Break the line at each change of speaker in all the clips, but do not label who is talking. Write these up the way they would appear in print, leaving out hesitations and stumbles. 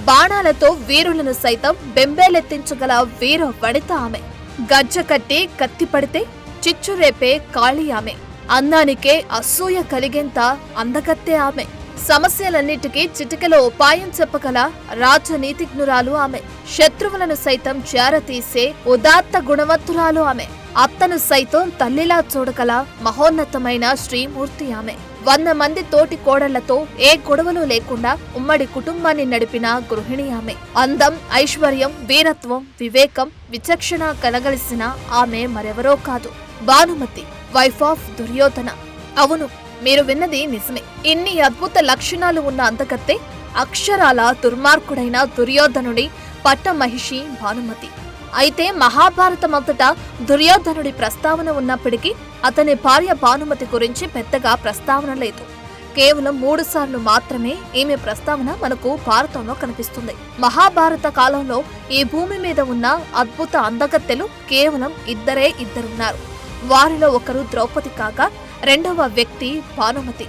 బాణాలతో వీరులను సైతం బెంబేలెత్తించగల వీర వనిత ఆమె. గజ్జ కట్టి కత్తి పడితే చిచ్చురేపే కాళీ ఆమె. అందానికే అసూయ కలిగేంత అందగత్తే ఆమె. సమస్యలన్నిటికీ చిటికెలో ఉపాయం చెప్పగల రాజనీతిజ్ఞురాలు ఆమె. శత్రువులను సైతం చేరతీసే ఉదాత్త గుణవంతురాలు ఆమె. అత్తను సైతం తల్లిలా చూడగల మహోన్నతమైన శ్రీమూర్తి ఆమె. 100 మంది తోటి కోడళ్లతో ఏ గొడవలు లేకుండా ఉమ్మడి కుటుంబాన్ని నడిపిన గృహిణి ఆమె. అందం, ఐశ్వర్యం, వీరత్వం, వివేకం, విచక్షణ కలగలిసిన ఆమె మరెవరో కాదు, భానుమతి, వైఫ్ ఆఫ్ దుర్యోధన. అవును, మీరు విన్నది నిజమే. ఇన్ని అద్భుత లక్షణాలు ఉన్న అందగత్తె అక్షరాల దుర్మార్గుడైన దుర్యోధనుడి పట్టమహిషి భానుమతి. అయితే మహాభారతమంతటా దుర్యోధనుడి ప్రస్తావన ఉన్నప్పటికీ అతని భార్య భానుమతి గురించి పెద్దగా ప్రస్తావన లేదు. కేవలం 3 సార్లు మాత్రమే ఈమె ప్రస్తావన మనకు భారతంలో కనిపిస్తుంది. మహాభారత కాలంలో ఈ భూమి మీద ఉన్న అద్భుత అందగత్తెలు కేవలం ఇద్దరున్నారు. వారిలో ఒకరు ద్రౌపది కాగా రెండవ వ్యక్తి భానుమతి.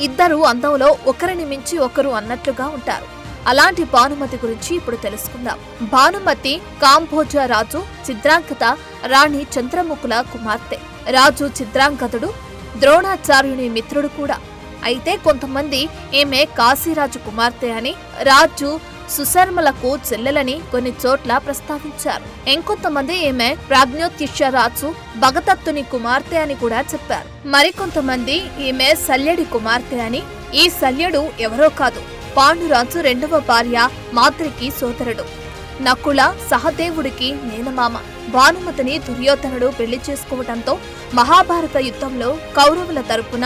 ఇద్దరు అందంలో ఒకరిని మించి ఒకరు అన్నట్లుగా ఉంటారు. అలాంటి భానుమతి గురించి ఇప్పుడు తెలుసుకుందాం. భానుమతి కాంభోజ రాజు చిత్రాంగద రాణి చంద్రముఖుల కుమార్తె. రాజు చిత్రాంగదుడు ద్రోణాచార్యుని మిత్రుడు కూడా. అయితే కొంతమంది ఈమె కాశీరాజు కుమార్తె అని, రాజు సుశర్మలకు చెల్లెలని కొన్ని చోట్ల ప్రస్తావించారు. ఇంకొంతమంది ఈమె ప్రాజ్ఞోత్తిష రాజు భగదత్తుని కుమార్తె అని కూడా చెప్పారు. మరికొంతమంది ఈమె శల్యుడి కుమార్తె అని. ఈ శల్యుడు ఎవరో కాదు, పాండురాజు రెండవ భార్య మాద్రికి సోదరుడు, నకుల సహదేవుడికి మేనమామ. భానుమతిని దుర్యోధనుడు పెళ్లి చేసుకోవడంతో మహాభారత యుద్ధంలో కౌరవుల తరపున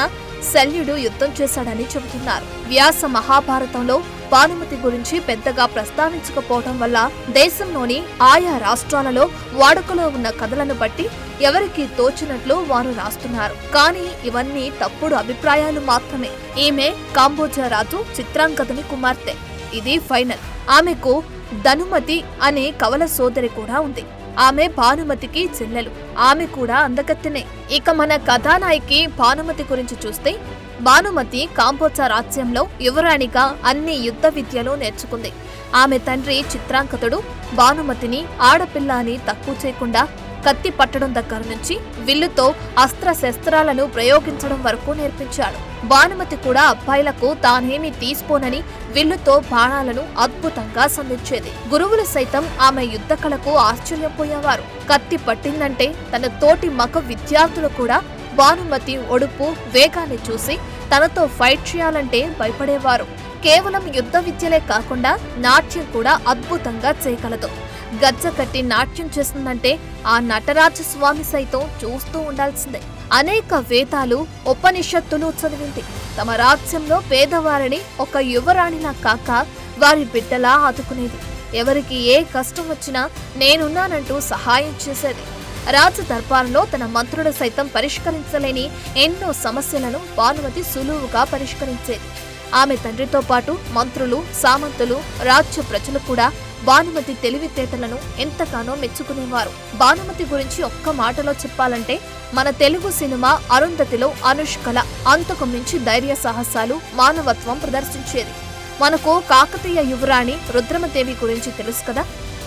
శల్యుడు యుద్ధం చేశాడని చెబుతున్నారు. వ్యాస మహాభారతంలో భానుమతి గురించి పెద్దగా ప్రస్తావించకపోవడం వల్ల దేశంలోని ఆయా రాష్ట్రాలలో వాడుకలో ఉన్న కథలను బట్టి ఎవరికి తోచినట్లు వారు రాస్తున్నారు. కానీ ఇవన్నీ తప్పుడు అభిప్రాయాలు మాత్రమే. ఈమె కాంబోజ రాజు చిత్రాంగదుని కుమార్తె. ఇది ఫైనల్. ఆమెకు ధనుమతి అనే కవల సోదరి కూడా ఉంది. ఆమె భానుమతికి చెల్లెలు. ఆమె కూడా అందగత్తెనే. ఇక మన కథానాయకి భానుమతి గురించి చూస్తే, భానుమతి కాంబోజ రాజ్యంలో యువరాణిగా అన్ని యుద్ధ విద్యలు నేర్చుకుంది. ఆమె తండ్రి చిత్రాంగదుడు భానుమతిని ఆడపిల్ల అని తక్కువ చేయకుండా కత్తి పట్టడం దగ్గర నుంచి విల్లుతో అస్త్రశస్త్రాలను ప్రయోగించడం వరకు నేర్పించాడు. భానుమతి కూడా అబ్బాయిలకు తానేమీ తీసుకోనని విల్లుతో బాణాలను అద్భుతంగా సంధించేది. గురువులు సైతం ఆమె యుద్ధ కళకు ఆశ్చర్యపోయేవారు. కత్తి పట్టిందంటే తన తోటి మగ విద్యార్థులు కూడా భానుమతి ఒడుపు, వేగాన్ని చూసి తనతో ఫైట్ చేయాలంటే భయపడేవారు. కేవలం యుద్ధ విద్యలే కాకుండా నాట్యం కూడా అద్భుతంగా చేయగలదు. గజ్జ కట్టి నాట్యం చేస్తుందంటే ఆ నటరాజ స్వామి సైతం చూస్తూ ఉండాల్సిందే. అనేక వేదాలు, ఉపనిషత్తులు చదివింది. తమ రాజ్యంలో పేదవారిని ఒక యువరాణిలా కాక వారి బిడ్డలా ఆదుకునేది. ఎవరికి ఏ కష్టం వచ్చినా నేనున్నానంటూ సహాయం చేసేది. రాజ దర్బారులో తన మంత్రులు సైతం పరిష్కరించలేని ఎన్నో సమస్యలను భానుమతి సులువుగా పరిష్కరించేది. ఆమె తండ్రితో పాటు మంత్రులు, సామంతులు, రాజ్య ప్రజలు కూడా భానుమతి తెలివితేటలను ఎంతగానో మెచ్చుకునేవారు. భానుమతి గురించి ఒక్క మాటలో చెప్పాలంటే, మన తెలుగు సినిమా అరుంధతిలో అనుష్కల అంతకు మించి ధైర్య సాహసాలు, మానవత్వం ప్రదర్శించేది. మనకు కాకతీయ యువరాణి రుద్రమదేవి గురించి తెలుసు కదా.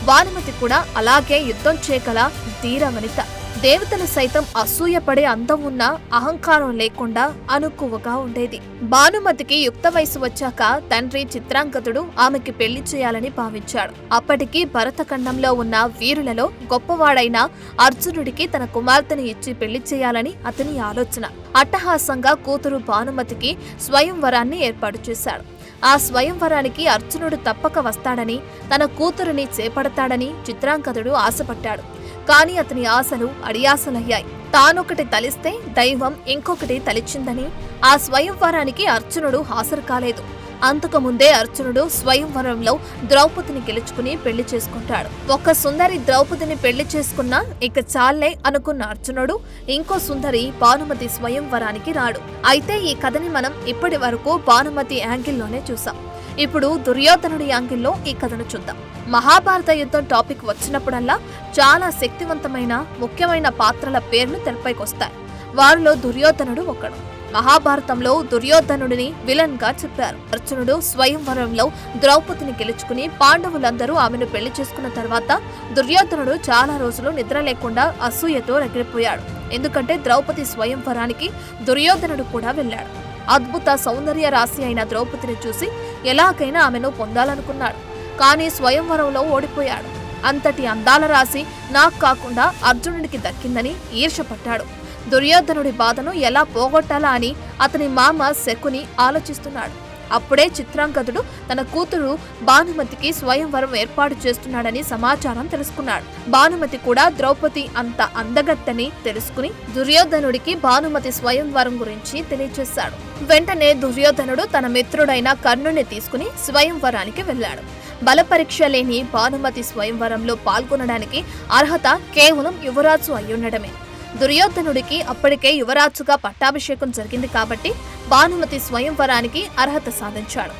భానుమతి కూడా అలాగే యుద్ధం చేయగల ధీర వనిత. దేవతలు సైతం అసూయపడే అందం ఉన్న, అహంకారం లేకుండా అనుకువగా ఉండేది. భానుమతికి యుక్త వయసు వచ్చాక తండ్రి చిత్రాంగదుడు ఆమెకి పెళ్లి చేయాలని భావించాడు. అప్పటికి భరతఖండంలో ఉన్న వీరులలో గొప్పవాడైన అర్జునుడికి తన కుమార్తెను ఇచ్చి పెళ్లి చేయాలని అతని ఆలోచన. అట్టహాసంగా కూతురు భానుమతికి స్వయంవరాన్ని ఏర్పాటు చేశాడు. ఆ స్వయంవరానికి అర్జునుడు తప్పక వస్తాడని, తన కూతురుని చేపడతాడని చిత్రాంగదుడు ఆశపడ్డాడు. కానీ అతని ఆశలు అడియాసలయ్యాయి. తానొకటి తలిస్తే దైవం ఇంకొకటి తలిచిందని ఆ స్వయంవరానికి అర్జునుడు హాజరు కాలేదు. అంతకుముందే అర్జునుడు స్వయంవరంలో ద్రౌపదిని గెలుచుకుని పెళ్లి చేసుకుంటాడు. ఒక సుందరి ద్రౌపదిని పెళ్లి చేసుకున్నా ఇక చాలే అనుకున్న అర్జునుడు ఇంకో సుందరి భానుమతి స్వయంవరానికి రాడు. అయితే ఈ కథని మనం ఇప్పటి వరకు భానుమతి యాంగిల్లోనే చూసాం. ఇప్పుడు దుర్యోధనుడి యాంగిల్లో ఈ కథను చూద్దాం. మహాభారత యుద్ధం టాపిక్ వచ్చినప్పుడల్లా చాలా శక్తివంతమైన, ముఖ్యమైన పాత్రల పేర్లు తెరపైకొస్తాయి. వారిలో దుర్యోధనుడు ఒకడు. మహాభారతంలో దుర్యోధనుడిని విలన్ గా చెప్పారు. అర్జునుడు స్వయంవరంలో ద్రౌపదిని గెలుచుకుని పాండవులందరూ ఆమెను పెళ్లి చేసుకున్న తర్వాత దుర్యోధనుడు చాలా రోజులు నిద్ర లేకుండా అసూయతో రగిలిపోయాడు. ఎందుకంటే ద్రౌపది స్వయంవరానికి దుర్యోధనుడు కూడా వెళ్ళాడు. అద్భుత సౌందర్య రాశి అయిన ద్రౌపదిని చూసి ఎలాగైనా ఆమెను పొందాలనుకున్నాడు. కానీ స్వయంవరంలో ఓడిపోయాడు. అంతటి అందాల రాశి నాకు కాకుండా అర్జునుడికి దక్కిందని ఈర్ష్యపడ్డాడు. దుర్యోధనుడి బాధను ఎలా పోగొట్టాలా అని అతని మామ శకుని ఆలోచిస్తున్నాడు. అప్పుడే చిత్రాంగదుడు తన కూతురు భానుమతికి స్వయంవరం ఏర్పాటు చేస్తున్నాడని సమాచారం తెలుసుకున్నాడు. భానుమతి కూడా ద్రౌపది అంత అందగత్తని తెలుసుకుని దుర్యోధనుడికి భానుమతి స్వయంవరం గురించి తెలియజేశాడు. వెంటనే దుర్యోధనుడు తన మిత్రుడైన కర్ణుని తీసుకుని స్వయంవరానికి వెళ్లాడు. బలపరీక్ష లేని భానుమతి స్వయంవరంలో పాల్గొనడానికి అర్హత కేవలం యువరాజు అయ్యుండడమే. దుర్యోధనుడికి అప్పటికే యువరాజుగా పట్టాభిషేకం జరిగింది కాబట్టి భానుమతి స్వయంవరానికి అర్హత సాధించాడు.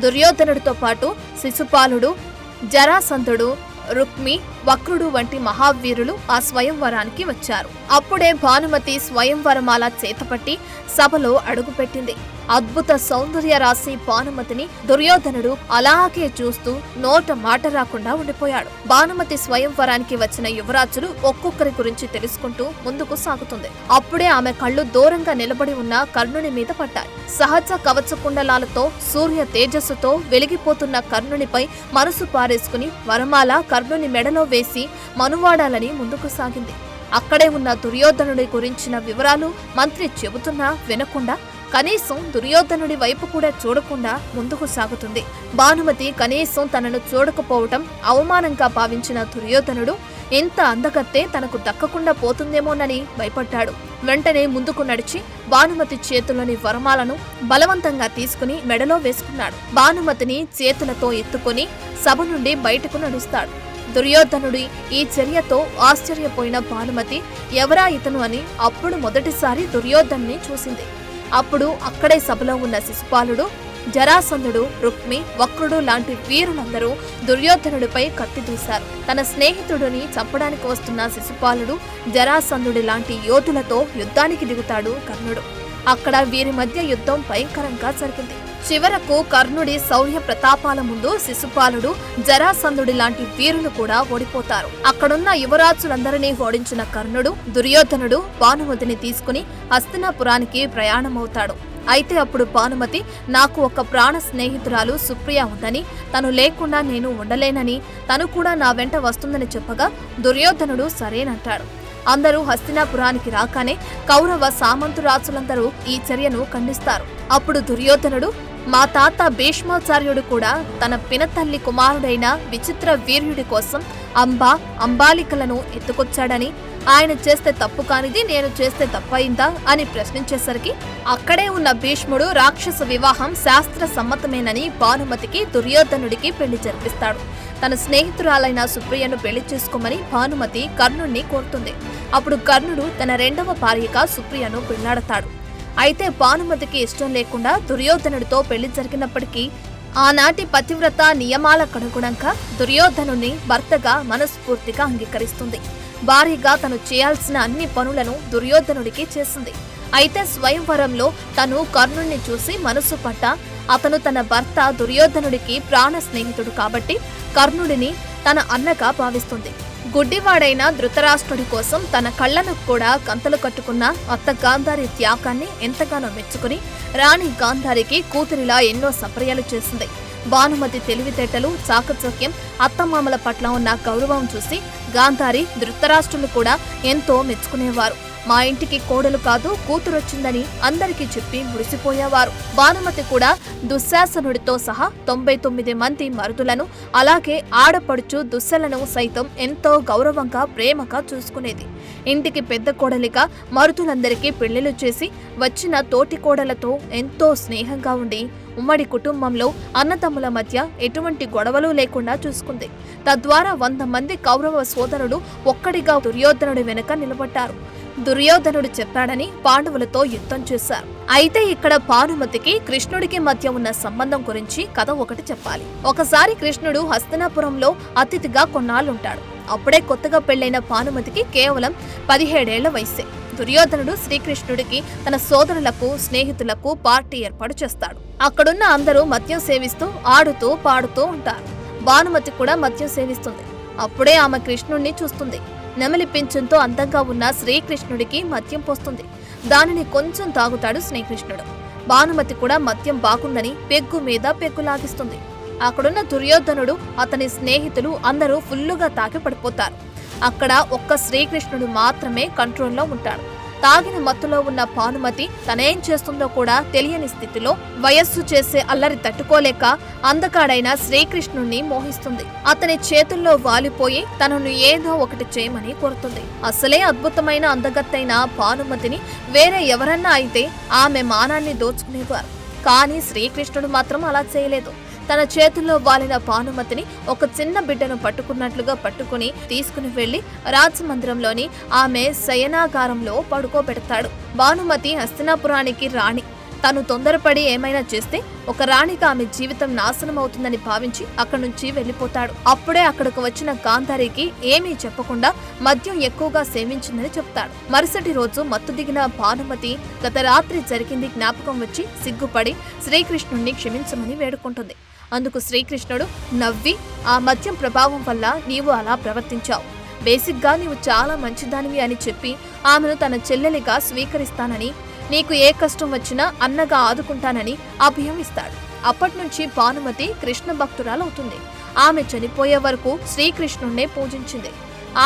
దుర్యోధనుడితో పాటు శిశుపాలుడు, జరాసంధుడు, రుక్మి, వక్రుడు వంటి మహావీరులు ఆ స్వయంవరానికి వచ్చారు. అప్పుడే భానుమతి స్వయంవరమాల చేతపట్టి సభలో అడుగుపెట్టింది. అద్భుత సౌందర్య రాశి భానుమతిని దుర్యోధనుడు అలాగే చూస్తూ నోట మాట రాకుండా ఉండిపోయాడు. భానుమతి స్వయంవరానికి వచ్చిన యువరాజులు ఒక్కొక్కరి గురించి తెలుసుకుంటూ ముందుకు సాగుతుంది. అప్పుడే ఆమె కళ్ళు దూరంగా నిలబడి ఉన్న కర్ణుని మీద పడ్డాయి. సహజ కవచ కుండలాలతో సూర్య తేజస్సుతో వెలిగిపోతున్న కర్ణునిపై మనసు పారేసుకుని వరమాల కర్ణుని మెడలో వేసి మనువాడాలని ముందుకు సాగింది. అక్కడే ఉన్న దుర్యోధనుడి గురించిన వివరాలు మంత్రి చెబుతున్నా వినకుండా కనీసం దుర్యోధనుడి వైపు కూడా చూడకుండా ముందుకు సాగుతుంది. భానుమతి కనీసం తనను చూడకపోవటం అవమానంగా భావించిన దుర్యోధనుడు ఎంత అందగత్తే తనకు దక్కకుండా పోతుందేమోనని భయపడ్డాడు. వెంటనే ముందుకు నడిచి భానుమతి చేతులని వరమాలను బలవంతంగా తీసుకుని మెడలో వేసుకున్నాడు. భానుమతిని చేతులతో ఎత్తుకొని సభ నుండి బయటకు నడుస్తాడు. దుర్యోధనుడి ఈ చర్యతో ఆశ్చర్యపోయిన భానుమతి ఎవరా ఇతను అని అప్పుడు మొదటిసారి దుర్యోధనుని చూసింది. అప్పుడు అక్కడే సభలో ఉన్న శిశుపాలుడు, జరాసంధుడు, రుక్మి, వక్రుడు లాంటి వీరులందరూ దుర్యోధనుడిపై కత్తి దూశారు. తన స్నేహితుడిని చంపడానికి వస్తున్న శిశుపాలుడు, జరాసంధుడి లాంటి యోధులతో యుద్ధానికి దిగుతాడు కర్ణుడు. అక్కడ వీరి మధ్య యుద్ధం భయంకరంగా జరిగింది. చివరకు కర్ణుడి శౌర్య ప్రతాపాల ముందు శిశుపాలుడు, జరాసంధుడి లాంటి వీరులు కూడా ఓడిపోతారు. అక్కడున్న యువరాజులందరినీ ఓడించిన కర్ణుడు, దుర్యోధనుడు భానుమతిని తీసుకుని హస్తినాపురానికి ప్రయాణమవుతాడు. అయితే అప్పుడు భానుమతి, నాకు ఒక ప్రాణ స్నేహితురాలు సుప్రియ ఉందని, తను లేకుండా నేను ఉండలేనని, తను కూడా నా వెంట వస్తుందని చెప్పగా దుర్యోధనుడు సరేనంటాడు. అందరూ హస్తినాపురానికి రాగానే కౌరవ సామంతురాజులందరూ ఈ చర్యను ఖండిస్తారు. అప్పుడు దుర్యోధనుడు, మా తాత భీష్మాచార్యుడు కూడా తన పినతల్లి కుమారుడైన విచిత్ర వీర్యుడి కోసం అంబాలికలను ఎత్తుకొచ్చాడని, ఆయన చేస్తే తప్పు కానిది నేను చేస్తే తప్పయిందా అని ప్రశ్నించేసరికి అక్కడే ఉన్న భీష్ముడు రాక్షస వివాహం శాస్త్ర సమ్మతమేనని భానుమతికి దుర్యోధనుడికి పెళ్లి జరిపిస్తాడు. తన స్నేహితురాలైన సుప్రియను పెళ్లి చేసుకోమని భానుమతి కర్ణుణ్ణి కోరుతుంది. అప్పుడు కర్ణుడు తన రెండవ భార్యగా సుప్రియను పెళ్లాడతాడు. అయితే భానుమతికి ఇష్టం లేకుండా దుర్యోధనుడితో పెళ్లి జరిగినప్పటికీ ఆనాటి పతివ్రత నియమాలకనుగుణంగా దుర్యోధనుని భర్తగా మనస్ఫూర్తిగా అంగీకరిస్తుంది. భారీగా తను చేయాల్సిన అన్ని పనులను దుర్యోధనుడికి చేసింది. అయితే స్వయంవరంలో తను కర్ణుణ్ణి చూసి మనసు పట్ట అతను తన భర్త దుర్యోధనుడికి ప్రాణ స్నేహితుడు కాబట్టి కర్ణుడిని తన అన్నగా భావిస్తుంది. గుడ్డివాడైన ధృతరాష్ట్రుడి కోసం తన కళ్లను కూడా కంతలు కట్టుకున్న అత్త గాంధారి త్యాగాన్ని ఎంతగానో మెచ్చుకుని రాణి గాంధారికి కూతురిలా ఎన్నో సపర్యలు చేసింది. భానుమతి తెలివితేటలు, చాకచక్యం, అత్తమామల పట్ల ఉన్న గౌరవం చూసి గాంధారి, ధృతరాష్ట్రులు కూడా ఎంతో మెచ్చుకునేవారు. మా ఇంటికి కోడలు కాదు కూతురొచ్చిందని అందరికీ చెప్పి మురిసిపోయేవారు. భానుమతి కూడా దుశ్శాసనుడితో సహా 99 మంది మరుదులను, అలాగే ఆడపడుచు దుశ్శలను సైతం ఎంతో గౌరవంగా ప్రేమగా చూసుకునేది. ఇంటికి పెద్ద కోడలిగా మరుదులందరికీ పెళ్లిళ్లు చేసి వచ్చిన తోటి కోడలతో ఎంతో స్నేహంగా ఉండి ఉమ్మడి కుటుంబంలో అన్నతమ్ముల మధ్య ఎటువంటి గొడవలు లేకుండా చూసుకుంది. తద్వారా 100 మంది కౌరవ సోదరుడు ఒక్కడిగా దుర్యోధనుడి వెనుక నిలబడ్డారు. దుర్యోధనుడు చెప్పాడని పాండవులతో యుద్ధం చేశారు. అయితే ఇక్కడ భానుమతికి కృష్ణుడికి మధ్య ఉన్న సంబంధం గురించి కథ ఒకటి చెప్పాలి. ఒకసారి కృష్ణుడు హస్తినాపురంలో అతిథిగా కొన్నాళ్ళుంటాడు. అప్పుడే కొత్తగా పెళ్లైన భానుమతికి కేవలం 17 ఏళ్ల వయసే. దుర్యోధనుడు శ్రీకృష్ణుడికి తన సోదరులకు స్నేహితులకు పార్టీ ఏర్పాటు చేస్తాడు. అక్కడున్న అందరూ మద్యం సేవిస్తూ ఆడుతూ పాడుతూ ఉంటారు. భానుమతి కూడా మద్యం సేవిస్తుంది. అప్పుడే ఆమె కృష్ణుణ్ణి చూస్తుంది. నెమలి పింఛంతో అందంగా ఉన్న శ్రీకృష్ణుడికి మద్యం పోస్తుంది. దానిని కొంచెం తాగుతాడు శ్రీకృష్ణుడు. భానుమతి కూడా మద్యం బాగుందని పెగ్గు మీద పెగ్గు లాగిస్తుంది. అక్కడున్న దుర్యోధనుడు అతని స్నేహితులు అందరూ ఫుల్లుగా తాగి పడిపోతారు. అక్కడ ఒక్క శ్రీకృష్ణుడు మాత్రమే కంట్రోల్లో ఉంటాడు. తాగిన మత్తులో ఉన్న భానుమతి తనేం చేస్తుందో కూడా తెలియని స్థితిలో వయస్సు చేసే అల్లరి తట్టుకోలేక అందగాడైన శ్రీకృష్ణుణ్ణి మోహిస్తుంది. అతని చేతుల్లో వాలిపోయి తనను ఏదో ఒకటి చేయమని కోరుతుంది. అసలే అద్భుతమైన అందగత్తైన భానుమతిని వేరే ఎవరన్నా అయితే ఆమె మానాన్ని దోచుకునేవారు. కానీ శ్రీకృష్ణుడు మాత్రం అలా చేయలేదు. తన చేతుల్లో వాలిన భానుమతిని ఒక చిన్న బిడ్డను పట్టుకున్నట్లుగా పట్టుకుని తీసుకుని వెళ్లి రాజమందిరంలోని ఆమె శయనాగారంలో పడుకోబెడతాడు. భానుమతి హస్తినాపురానికి రాణి. తను తొందరపడి ఏమైనా చేస్తే ఒక రాణిగా ఆమె జీవితం నాశనం అవుతుందని భావించి అక్కడి నుంచి వెళ్లిపోతాడు. అప్పుడే అక్కడకు వచ్చిన గాంధారికి ఏమీ చెప్పకుండా మద్యం ఎక్కువగా సేవించిందని చెప్తాడు. మరుసటి రోజు మత్తు దిగిన భానుమతి గత రాత్రి జరిగింది జ్ఞాపకం వచ్చి సిగ్గుపడి శ్రీకృష్ణుణ్ణి క్షమించమని వేడుకుంటుంది. అందుకు శ్రీకృష్ణుడు నవ్వి, ఆ మద్యం ప్రభావం వల్ల నీవు అలా ప్రవర్తించావు. బేసిక్గా నీవు చాలా మంచిదానివి అని చెప్పి ఆమెను తన చెల్లెలిగా స్వీకరిస్తానని, నీకు ఏ కష్టం వచ్చినా అన్నగా ఆదుకుంటానని అభయం ఇస్తాడు. అప్పట్నుంచి భానుమతి కృష్ణ భక్తురాలవుతుంది. ఆమె చనిపోయే వరకు శ్రీకృష్ణుణ్ణే పూజించింది.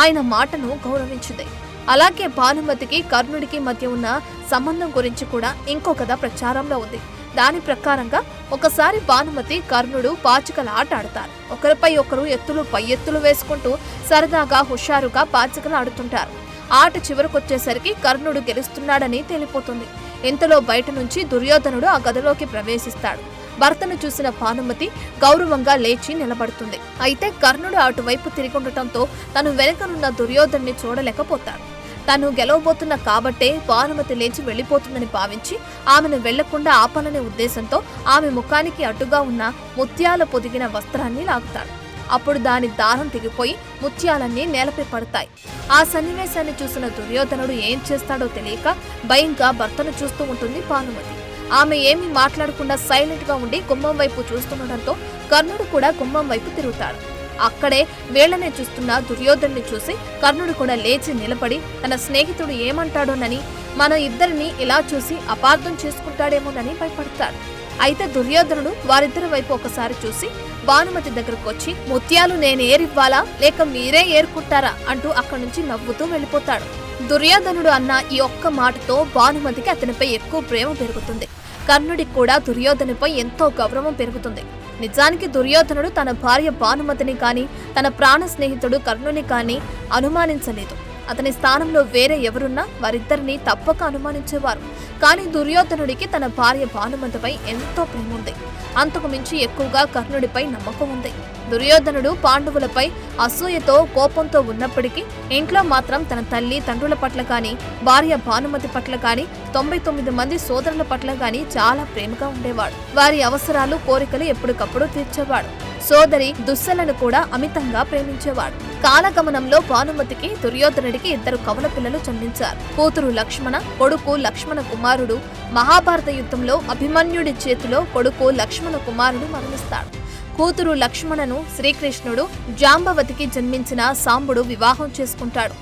ఆయన మాటను గౌరవించింది. అలాగే భానుమతికి కర్ణుడికి మధ్య ఉన్న సంబంధం గురించి కూడా ఇంకో కథ ప్రచారంలో ఉంది. దాని ప్రకారంగా ఒకసారి భానుమతి కర్ణుడు పాచికల ఆట ఆడతారు. ఒకరిపై ఒకరు ఎత్తులు పై ఎత్తులు వేసుకుంటూ సరదాగా హుషారుగా పాచికలు ఆడుతుంటారు. ఆట చివరకొచ్చేసరికి కర్ణుడు గెలుస్తున్నాడని తేలిపోతుంది. ఇంతలో బయట నుంచి దుర్యోధనుడు ఆ గదిలోకి ప్రవేశిస్తాడు. భర్తను చూసిన భానుమతి గౌరవంగా లేచి నిలబడుతుంది. అయితే కర్ణుడు అటువైపు తిరిగుండటంతో తను వెనుకనున్న దుర్యోధనుని చూడలేకపోతాడు. తను గెలవబోతున్న కాబట్టే భానుమతి లేచి వెళ్లిపోతుందని భావించి ఆమెను వెళ్లకుండా ఆపాలనే ఉద్దేశంతో ఆమె ముఖానికి అడ్డుగా ఉన్న ముత్యాల పొదిగిన వస్త్రాన్ని లాగుతాడు. అప్పుడు దాని దారం తెగిపోయి ముత్యాలన్నీ నేలపై పడతాయి. ఆ సన్నివేశాన్ని చూసిన దుర్యోధనుడు ఏం చేస్తాడో తెలియక భయంగా భర్తను చూస్తూ ఉంటుంది భానుమతి. ఆమె ఏమీ మాట్లాడకుండా సైలెంట్ గా ఉండి గుమ్మం వైపు చూస్తుండటంతో కర్ణుడు కూడా గుమ్మం వైపు తిరుగుతాడు. అక్కడే వేళ్లనే చూస్తున్న దుర్యోధనుని చూసి కర్ణుడు కూడా లేచి నిలబడి తన స్నేహితుడు ఏమంటాడోనని, మన ఇద్దరిని ఇలా చూసి అపార్థం చేసుకుంటాడేమోనని భయపడతాడు. అయితే దుర్యోధనుడు వారిద్దరి వైపు ఒకసారి చూసి భానుమతి దగ్గరకు వచ్చి, ముత్యాలు నేనేరివ్వాలా లేక మీరే ఏరుకుంటారా అంటూ అక్కడి నుంచి నవ్వుతూ వెళ్లిపోతాడు. దుర్యోధనుడు అన్న ఈ ఒక్క మాటతో భానుమతికి అతనిపై ఎక్కువ ప్రేమ పెరుగుతుంది. కర్ణుడికి కూడా దుర్యోధనుపై ఎంతో గౌరవం పెరుగుతుంది. నిజానికి దుర్యోధనుడు తన భార్య భానుమతిని కానీ తన ప్రాణ స్నేహితుడు కర్ణుని కానీ అనుమానించలేదు. అతని స్థానంలో వేరే ఎవరున్నా వారిద్దరిని తప్పక అనుమానించేవారు. కానీ దుర్యోధనుడికి తన భార్య భానుమతిపై ఎంతో ప్రేమ ఉంది. అంతకు మించి ఎక్కువగా కర్ణుడిపై నమ్మకం ఉంది. దుర్యోధనుడు పాండవులపై అసూయతో కోపంతో ఉన్నప్పటికీ ఇంట్లో మాత్రం తన తల్లి తండ్రుల పట్ల కానీ భార్య భానుమతి పట్ల కానీ 99 మంది సోదరుల పట్ల కానీ చాలా ప్రేమగా ఉండేవాడు. వారి అవసరాలు కోరికలు ఎప్పటికప్పుడు తీర్చేవాడు. సోదరి దుస్సలను కూడా అమితంగా ప్రేమించేవాడు. కాలగమనంలో భానుమతికి దుర్యోధనుడికి 2 కవల పిల్లలు జన్మించారు. కూతురు లక్ష్మణ, కొడుకు లక్ష్మణ కుమారుడు. మహాభారత యుద్ధంలో అభిమన్యుడి చేతిలో కొడుకు లక్ష్మణ కుమారుడు మరణిస్తాడు. కూతురు లక్ష్మణను శ్రీకృష్ణుడు జాంబవతికి జన్మించిన సాంబుడు వివాహం చేసుకుంటాడు.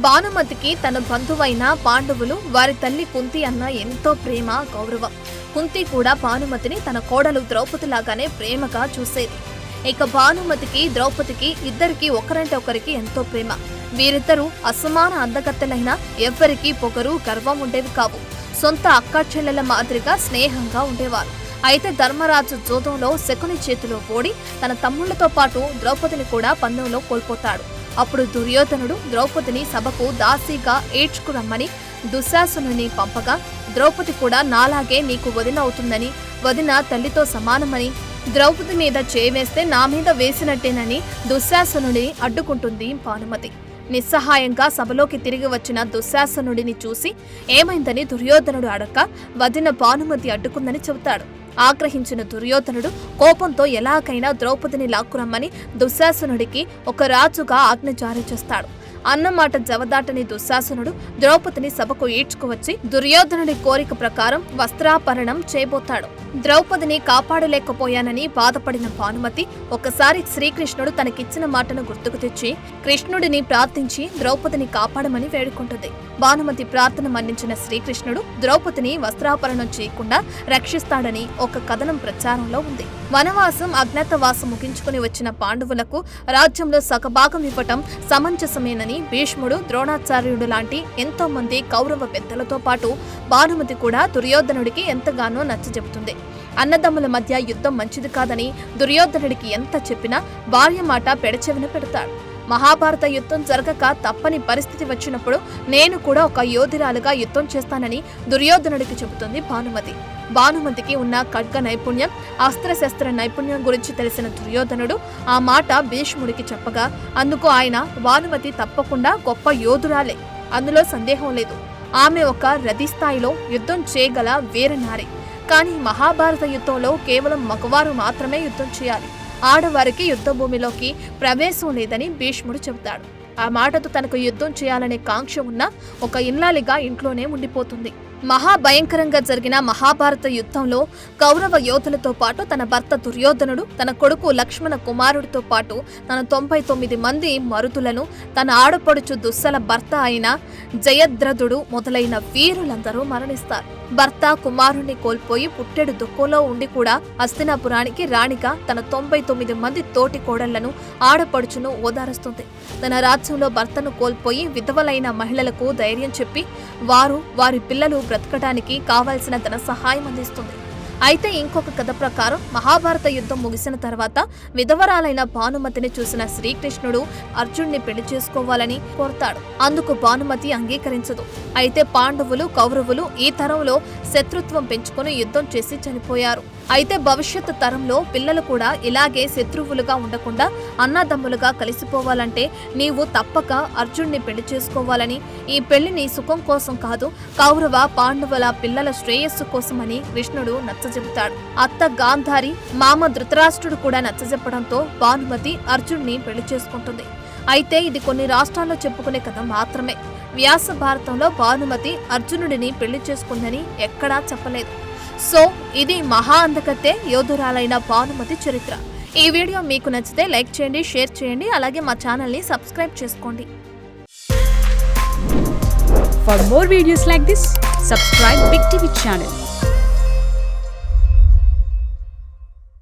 భానుమతికి తన బంధువైన పాండవులు, వారి తల్లి కుంతి అన్న ఎంతో ప్రేమ, గౌరవం. కుంతి కూడా భానుమతిని తన కోడలు ద్రౌపదిలాగానే ప్రేమగా చూసేది. ఇక భానుమతికి ద్రౌపదికి ఇద్దరికి ఒకరంటే ఒకరికి ఎంతో ప్రేమ. వీరిద్దరూ అసమాన అందగత్తెలైనా ఎవ్వరికీ పొగరు, గర్వం ఉండేవి కావు. సొంత అక్కా చెల్లెల మాదిరిగా స్నేహంగా ఉండేవారు. అయితే ధర్మరాజు జోదంలో శకుని చేతిలో ఓడి తన తమ్ముళ్లతో పాటు ద్రౌపదిని కూడా పందెంలో కోల్పోతాడు. అప్పుడు దుర్యోధనుడు ద్రౌపదిని సభకు దాసీగా ఏడ్చుకురమ్మని దుశ్శాసనుని పంపగా, ద్రౌపది కూడా నాలాగే నీకు వదిన అవుతుందని, వదిన తల్లితో సమానమని, ద్రౌపది మీద చేవేస్తే నా మీద వేసినట్టేనని దుశ్శాసనుని అడ్డుకుంటుంది భానుమతి. నిస్సహాయంగా సభలోకి తిరిగి వచ్చిన దుశ్శాసనుడిని చూసి ఏమైందని దుర్యోధనుడు అడక్క వదిన భానుమతి అడ్డుకుందని చెబుతాడు. ఆగ్రహించిన దుర్యోధనుడు కోపంతో ఎలాగైనా ద్రౌపదిని లాక్కురమ్మని దుశ్శాసనుడికి ఒక రాజుగా ఆజ్ఞ జారీ చేస్తాడు. అన్నమాట జవదాటని దుశ్శాసనుడు ద్రౌపదిని సభకు ఈడ్చుకువచ్చి దుర్యోధనుడి కోరిక ప్రకారం వస్త్రాపరణం చేయబోతాడు. ద్రౌపదిని కాపాడలేకపోయానని బాధపడిన భానుమతి ఒకసారి శ్రీకృష్ణుడు తనకిచ్చిన మాటను గుర్తుకు తెచ్చి కృష్ణుడిని ప్రార్థించి ద్రౌపదిని కాపాడమని వేడుకుంటుంది. భానుమతి ప్రార్థన మన్నించిన శ్రీకృష్ణుడు ద్రౌపదిని వస్త్రాపరణం చేయకుండా రక్షిస్తాడని ఒక కథనం ప్రచారంలో ఉంది. వనవాసం అజ్ఞాతవాసం ముగించుకుని వచ్చిన పాండవులకు రాజ్యంలో సగభాగం ఇవ్వటం సమంజసమేనని భీష్ముడు, ద్రోణాచార్యుడు లాంటి ఎంతో మంది కౌరవ పెద్దలతో పాటు భానుమతి కూడా దుర్యోధనుడికి ఎంతగానో నచ్చజెబుతుంది. అన్నదమ్ముల మధ్య యుద్ధం మంచిది కాదని దుర్యోధనుడికి ఎంత చెప్పినా భార్య మాట పెడచెవిన పెడతాడు. మహాభారత యుద్ధం జరగక తప్పని పరిస్థితి వచ్చినప్పుడు నేను కూడా ఒక యోధురాలుగా యుద్ధం చేస్తానని దుర్యోధనుడికి చెబుతుంది భానుమతి. భానుమతికి ఉన్న ఖడ్గ నైపుణ్యం, అస్త్రశస్త్ర నైపుణ్యం గురించి తెలిసిన దుర్యోధనుడు ఆ మాట భీష్ముడికి చెప్పగా అందుకు ఆయన భానుమతి తప్పకుండా గొప్ప యోధురాలే, అందులో సందేహం లేదు. ఆమె ఒక రథి స్థాయిలో యుద్ధం చేయగల వీరనారి. కానీ మహాభారత యుద్ధంలో కేవలం మగవారు మాత్రమే యుద్ధం చేయాలి, ఆడవారికి యుద్ధ భూమిలోకి ప్రవేశం లేదని భీష్ముడు చెబుతాడు. ఆ మాటతో తనకు యుద్ధం చేయాలనే కాంక్ష ఉన్న ఒక ఇల్లాలిగా ఇంట్లోనే ఉండిపోతుంది. మహాభయంకరంగా జరిగిన మహాభారత యుద్ధంలో కౌరవ యోధులతో పాటు తన భర్త దుర్యోధనుడు, తన కొడుకు లక్ష్మణ కుమారుడితో పాటు తన 99 మంది మరుదులను, తన ఆడపడుచు దుస్సల భర్త అయిన జయద్రథుడు మొదలైన వీరులందరూ మరణిస్తారు. భర్త కుమారుణ్ణి కోల్పోయి పుట్టెడు దుఃఖంలో ఉండి కూడా హస్తినాపురానికి రాణిగా తన 99 మంది తోటి కోడళ్లను, ఆడపడుచును ఓదారుస్తుంది. తన రాజ్యంలో భర్తను కోల్పోయి విధవలైన మహిళలకు ధైర్యం చెప్పి వారి పిల్లలు బ్రతకడానికి కావాల్సిన ధన సహాయం అందిస్తుంది. అయితే ఇంకొక కథ ప్రకారం మహాభారత యుద్ధం ముగిసిన తర్వాత విధవరాలైన భానుమతిని చూసిన శ్రీకృష్ణుడు అర్జున్ని పెళ్లి చేసుకోవాలని కోరతాడు. అందుకు భానుమతి అంగీకరించదు. అయితే పాండవులు, కౌరవులు ఈ తరంలో శత్రుత్వం పెంచుకొని యుద్ధం చేసి చనిపోయారు. అయితే భవిష్యత్తు తరంలో పిల్లలు కూడా ఇలాగే శత్రువులుగా ఉండకుండా అన్నదమ్ములుగా కలిసిపోవాలంటే నీవు తప్పక అర్జున్ని పెళ్లి చేసుకోవాలని, ఈ పెళ్లి నీ సుఖం కోసం కాదు, కౌరవ పాండవుల పిల్లల శ్రేయస్సు కోసమని కృష్ణుడు నచ్చజెబుతాడు. అత్త గాంధారి, మామ ధృతరాష్ట్రుడు కూడా నచ్చజెప్పడంతో భానుమతి అర్జున్ని పెళ్లి చేసుకుంటుంది. అయితే ఇది కొన్ని రాష్ట్రాల్లో చెప్పుకునే కథ మాత్రమే. వ్యాస భారతంలో భానుమతి అర్జునుడిని పెళ్లి చేసుకుందని ఎక్కడా చెప్పలేదు. సో ఇది మహా అందకతే యోధురాలైన భానుమతి చరిత్ర. ఈ వీడియో మీకు నచ్చితే లైక్ చేయండి, షేర్ చేయండి, అలాగే మా ఛానల్ని సబ్స్క్రైబ్ చేసుకోండి.
For more videos like this, subscribe Big TV channel.